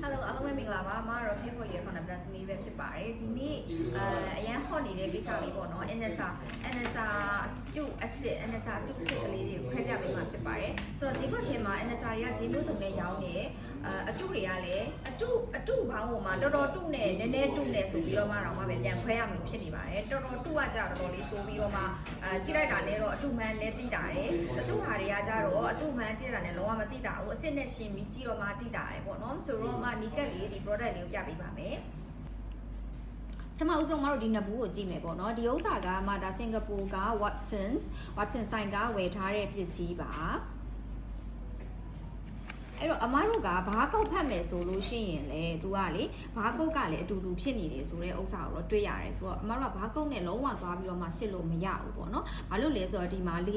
Hello အားလုံးပဲမင်္ဂလာပါမအားတော့ Hey for your founder brand လေးပဲဖြစ်ပါတယ်ဒီနေ့အရန် hot နေတဲ့ကိစ္စလေးပေါ့နော် NSA 2 acid NSA 2 acid ကလေးတွေကိုခွဲပြပေးမှာဖြစ်ပါတယ်ဆိုတော့ဈေးကွက်ထဲမှာ NSA တွေကဈေးမျိုးစုံနဲ့ရောင်းနေအတုတွေကလည်းအတုဘောင်းပေါ်မှာတော်တော်တုနဲ့နည်းနည်းတုနဲ့ဆိုပြီးတော့မှတော့မှပဲပြန်ခွဲရမလို့ဖြစ်နေပါတယ်တော်တော်တုကကြတော်တော်လေးဆိုပြီးတော့မှကြည့်လိုက်တာနဲ့တော့အတုမှန်နဲ့တိတာတယ်အတုဟာတွေကကြတော့အတုမှန်ကြည့်တာနဲ့လုံးဝမတိတာဘူးအစစ်နဲ့ရှင်းပြီးကြည့်တော့မှတိတာတယ်ပေါ့နော်ဆိုတော့မှနီကက်လေးဒီ product လေးကိုပြပေးပါမယ်ပထမဦးဆုံးမတို့ဒီနှစ်ဘူးကိုကြည့်မယ်ပေါ့နော်ဒီဥစ္စာကမှဒါစင်ကာပူက Watsonဆိုင်ကဝယ်ထားတဲ့ပစ္စည်းပါအဲ့တော့အမတို့ကဘားကုတ်ဖတ်မယ်ဆိုလို့ရှိရင်လေသူကလေဘားကုတ်ကလည်းအတူတူဖြစ်နေတယ်ဆိုတဲ့ဥစ္စာကိုတော့တွေ့ရတယ်ဆိုတော့အမတို့ကဘားကုတ်နဲ့လုံးဝသွားပြီးတော့မှစစ်လို့မရဘူးပေါ့နော်ဘာလို့လဲဆိုတော့ဒီမှာ4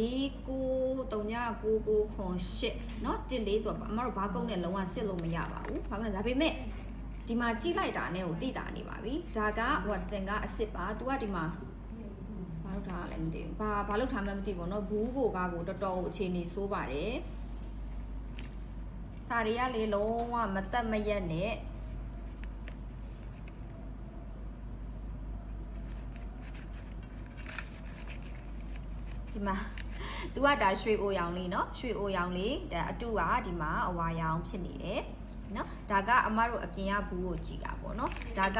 9 3 9 9 8เนาะ14ဆိုတော့အမတို့ဘားကုတ်နဲ့လုံးဝစစ်လို့မရပါဘူးဘာလို့လဲဒါပေမဲ့ဒီမှာကြည့်လိုက်တာနဲ့ကိုတိတာနေပါပြီဒါက Watson ကအစ်စ်ပါသူကဒီမှာဘာလို့ထားလဲမသိဘူးဘာလို့ထားမှမသိဘူးเนาะဘူးကိုကကိုတော်တော်အခြေအနေဆိုးပါတယ်စာရီကလေလုံးဝမတက်မရက်နဲ့ဒီမှာသူကဒါရွှေအိုရောင်လေးเนาะရွှေအိုရောင်လေးဒါအတုကဒီမှာအဝါရောင်ဖြစ်နေတယ်เนาะဒါကအမတို့အပြင်ကဘူးကိုကြည့်တာပေါ့เนาะဒါက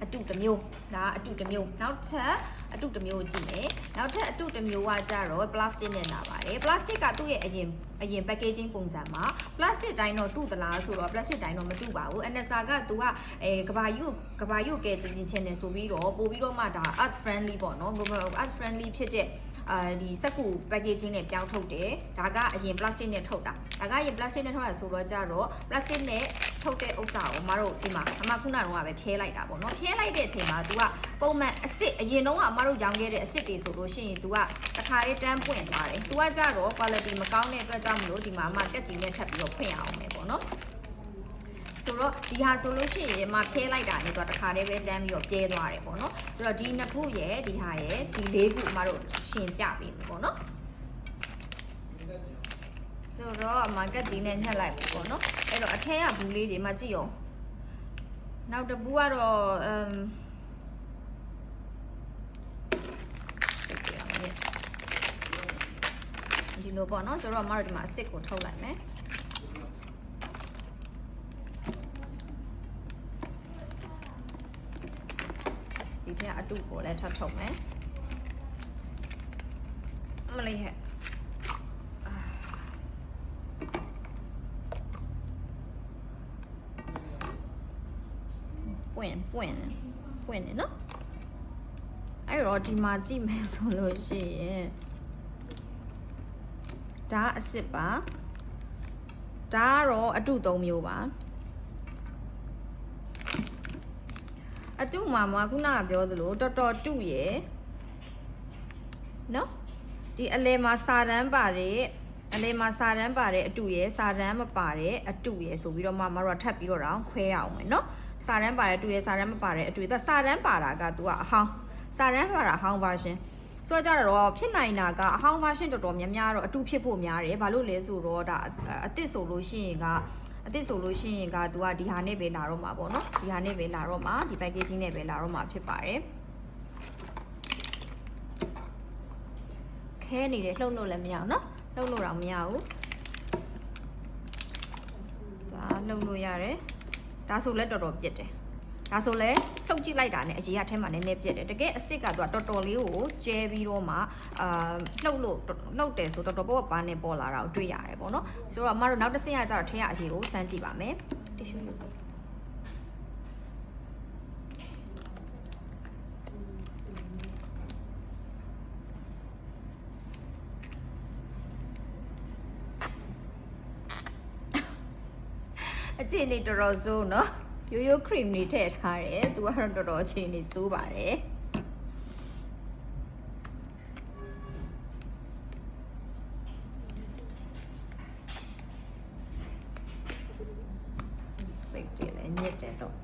အတုတစ်မျိုးဒါအတုတစ်မျိုးနောက်ထပ်အတုတစ်မျိုးကြည့်မယ်နောက်ထပ်အတုတစ်မျိုးကကြတော့ plastic နဲ့လာပါတယ် plastic ကသူ့ရဲ့အရင် packaging ပုံစံမှာ plastic တိုင်းတော့တူသလားဆိုတော့ plastic တိုင်းတော့မတူပါဘူး NSA ကသူကကဘာယူကဲချင်းနေဆိုပြီးတော့ပို့ပြီးတော့မှဒါ earth friendly ပေါ့နော် earth friendly ဖြစ်တဲ့ဒီစက်ကူ packaging နဲ့ပြောင်းထုတ်တယ်ဒါကအရင် plastic နဲ့ထုတ်တာဒါကအရင် plastic နဲ့ထုတ်တာဆိုတော့ကြတော့ plastic နဲ့ထုတ်တဲ့ဥစ္စာကိုမတို့ဒီမှာအမခုနကတော့ပဲဖြဲလိုက်တာပေါ့နော်ဖြဲလိုက်တဲ့အချိန်မှာ तू ကပုံမှန်အစ်စ်အရင်တော့အမတို့ရောင်းခဲ့တဲ့အစ်စ်တွေဆိုလို့ရှိရင် तू ကတစ်ခါလေးတန်းပွင့်သွားတယ် तू ကကြတော့ quality မကောင်းတဲ့အတွက်ကြောင့်မလို့ဒီမှာအမကက်ကြီးနဲ့ထပ်ပြီးတော့ဖွင့်အောင်မယ်ပေါ့နော်ဆိုတော့ဒီဟာဆိုလို့ရှိရင်မဖြဲလိုက်တာနဲ့တော့တစ်ခါတည်းပဲတန်းပြီးတော့ပြဲသွားတယ်ပေါ့နော်ဆိုတော့ဒီနှစ်ခုရဲ့ဒီဟာရဲ့ဒီလေးခုအမတို့ရှင်းပြပေးမယ်ပေါ့နော်ဆိုတော့အမကက်ကြီးနဲ့ညှက်လိုက်ပြီပေါ့နော်အဲ့တော့အထက်ကဘူးလေးတွေမှကြည့်အောင်နောက်တစ်ဘူးကတော့ဒီလိုပေါ့နော်ဆိုတော့အမတို့ဒီမှာအစ်စ်ကိုထုတ်လိုက်မယ်ဒီထက်အတုကိုလည်းထပ်ထုတ်မယ်မလေးဟဲ့ပွင့်နေနော်အဲ့တော့ဒီမှာကြည့်မယ်ဆိုလို့ရှိရင်ဒါအစ်စ်ပါဒါကတော့အတု3မျိုးပါအတုမှာခုနကပြောသလိုတော်တော်တုရယ်နော်ဒီအလဲမှာစာတန်းပါတယ်အလဲမှာစာတန်းပါတယ်အတုရယ်စာတန်းမပါတဲ့အတုရယ်ဆိုပြီးတော့မတို့ကထပ်ပြီးတော့ခွဲအောင်မယ်နော်စာတန်းပါတဲ့အတူရယ်စာတန်းမပါတဲ့အတူရယ်စာတန်းပါတာက तू ကအဟောင်းစာတန်းပါတာအဟောင်း version ဆိုတော့ကြတော့ဖြစ်နိုင်တာကအဟောင်း version တော်တော်များများတော့အတူဖြစ်ဖို့များတယ်ဘာလို့လဲဆိုတော့ဒါအစ်စ်ဆိုလို့ရှိရင်က तू ကဒီဟာနဲ့ပဲလာတော့မှာပေါ့နော်ဒီဟာနဲ့ပဲလာတော့မှာဒီ packaging နဲ့ပဲလာတော့မှာဖြစ်ပါတယ်ခဲနေတယ်လှုပ်လို့လည်းမရအောင်နော်လှုပ်လို့တော့မရဘူးဒါလှုပ်လို့ရတယ်ဒါဆိုလဲတော်တော်ပြစ်တယ်ဒါဆိုလဲလှုပ်ကြည့်လိုက်တာနဲ့အရေးအထဲမှာနည်းနည်းပြစ်တယ်တကယ်အစ်စ်ကသူကတော်တော်လေးကိုကျဲပြီးတော့မှလှုပ်တယ်ဆိုတော်တော်ပေါ့ပါနဲ့ပေါ်လာတာကိုတွေ့ရတယ်ပေါ့နော်ဆိုတော့အမတို့နောက်တစ်ဆင့်ကကြတော့ထဲရအရေးကိုစမ်းကြည့်ပါမယ်တီရှူလေးအခြေအနေတော်တော်ဆိုးเนาะရိုးရိုး cream တွေထည့်ထားတယ်သူကတော့တော်တော်အခြေအနေဆိုးပါတယ်စိတ်တယ်လည်းညစ်တယ်တော့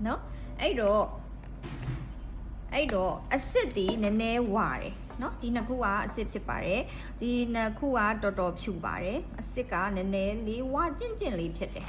เนาะအဲ့တော့အစ်စ်တီနည်းနည်းဝါတယ် နော်ဒီနှစ်ခုကအစစ်ဖြစ်ပါတယ်ဒီနှစ်ခုကတော်တော်ဖြူပါတယ်အစစ်ကနည်းနည်းလေးဝါကျင့်ကျင့်လေးဖြစ်တယ်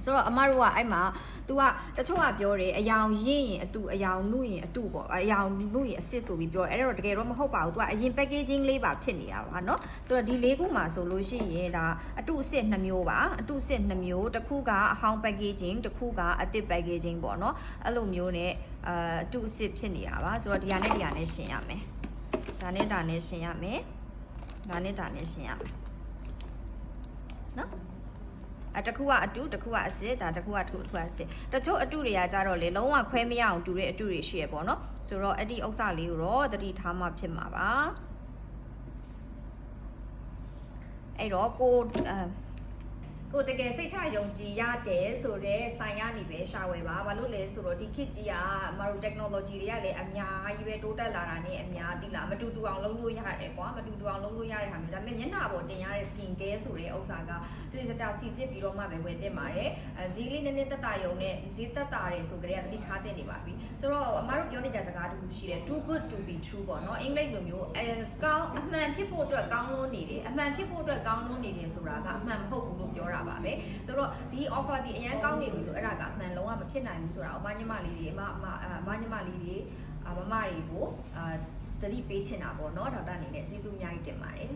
ဆိုတော့အမတို့ကအဲ့မှာ तू ကတချို့ကပြောတယ်အယောင်ရင့်ရင်အတူအယောင်နုရင်အတူပေါ့အယောင်နုရင်အစစ်ဆိုပြီးပြောအဲ့တော့တကယ်တော့မဟုတ်ပါဘူး तू ကအရင် packaging လေးပါဖြစ်နေတာပါเนาะဆိုတော့ဒီလေးခုမှာဆိုလို့ရှိရင်ဒါအတူအစစ်2မျိုးပါအတူအစစ်2မျိုးတစ်ခုကအဟောင်း packaging တစ်ခုကအသစ် packaging ပေါ့เนาะအဲ့လိုမျိုးနဲ့အတူအစစ်ဖြစ်နေတာပါဆိုတော့ဒီဟာနဲ့ရှင်ရမယ်ဒါနဲ့ရှင်ရမယ်ဒါနဲ့ရှင်ရမယ်เนาะတစ်ခုကအတူတစ်ခုကအစစ်ဒါတစ်ခုကတစ်ခုကအစစ်တချို့အတူတွေကကြတော့လေလုံးဝခွဲမရအောင်တူတဲ့အတူတွေရှိရပေါ့နော်ဆိုတော့အဲ့ဒီဥစ္စာလေးကိုတော့သတိထားမှဖြစ်မှာပါအဲ့တော့ကိုတကယ်စိတ်ချယုံကြည်ရတယ်ဆိုတော့ဆိုင်ရနေပဲရှာဝယ်ပါဘာလို့လဲဆိုတော့ဒီခေတ်ကြီးကအမတို့ technology တွေကလည်းအများကြီးပဲတိုးတက်လာတာနဲ့အများသိလားမတူတူအောင်လုပ်လို့ရတယ်ကွာမတူတူအောင်လုပ်လို့ရတဲ့ဟာမျိုးဒါပေမဲ့မျက်နှာပေါ်တင်ရတဲ့ skin care ဆိုတဲ့ဥစ္စာကတိကျကျစီစစ်ပြီးတော့မှပဲဝယ်သင့်ပါတယ်ဈေးလေးနည်းနည်းတက်တာယုံနဲ့ဈေးတက်တာတယ်ဆိုကြတဲ့သတိထားသင့်နေပါပြီဆိုတော့အမတို့ပြောနေကြစကားတစ်ခုရှိတယ် too good to be true ပေါ့နော်အင်္ဂလိပ်လိုမျိုးကောင်းအမှန်ဖြစ်ဖို့အတွက်ကောင်းလို့နေတယ်အမှန်ဖြစ်ဖို့အတွက်ကောင်းလို့နေတယ်ဆိုတာကအမှန်မဟုတ်ဘူးလို့ပြောတာပါပဲဆိုတော့ဒီ offer ဒီအရင်ကောင်းနေပြီဆိုအဲ့ဒါကအမှန်လုံးဝမဖြစ်နိုင်ဘူးဆိုတာအမညီမလေးတွေအမညီမလေးတွေမမတွေကိုသတိပေးချင်တာပေါ့နော်ဒေါက်တာအနေနဲ့ကျေးဇူးအများကြီးတင်ပါတယ်